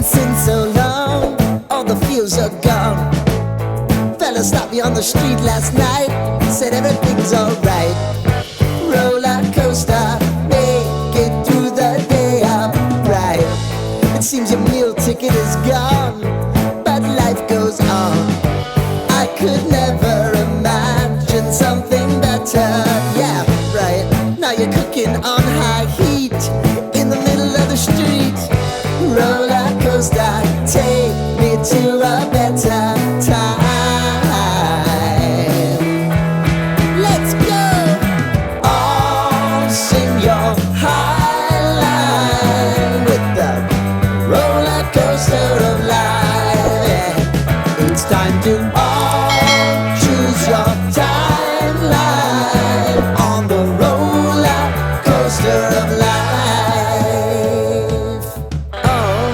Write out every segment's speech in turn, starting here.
dancing so long, all the feels are gone. Fella stopped me on the street last night, said everything's alright. Roller coaster, make it through the day upright. It seems your meal ticket is gone, but life goes on. I could never imagine something better. Yeah, right. Now you're cooking on high heat in the middle of the street. Roller coaster, take me to a better time. Let's go! All sing your high line with the roller coaster of life. Yeah. It's time to all choose your timeline on the roller coaster of life. Oh,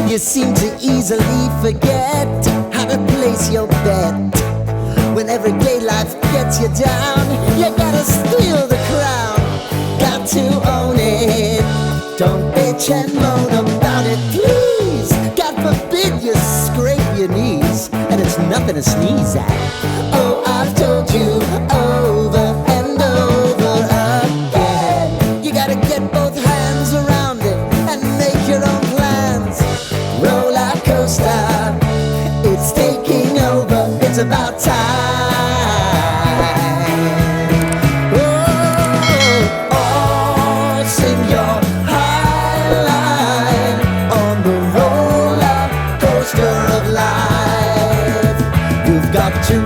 you seem to easily forget how to place your bet. When everyday life gets you down, you gotta steal the crown. Got to own it. Don't bitch and moan about it, please. God forbid you scrape your knees, and it's nothing to sneeze at. Oh, I've told you over and over again, you gotta get both hands around it and make your own plans. Roller coaster, it's taking over, it's about time. Oh, all sing your high line on the roller coaster of life. You've got to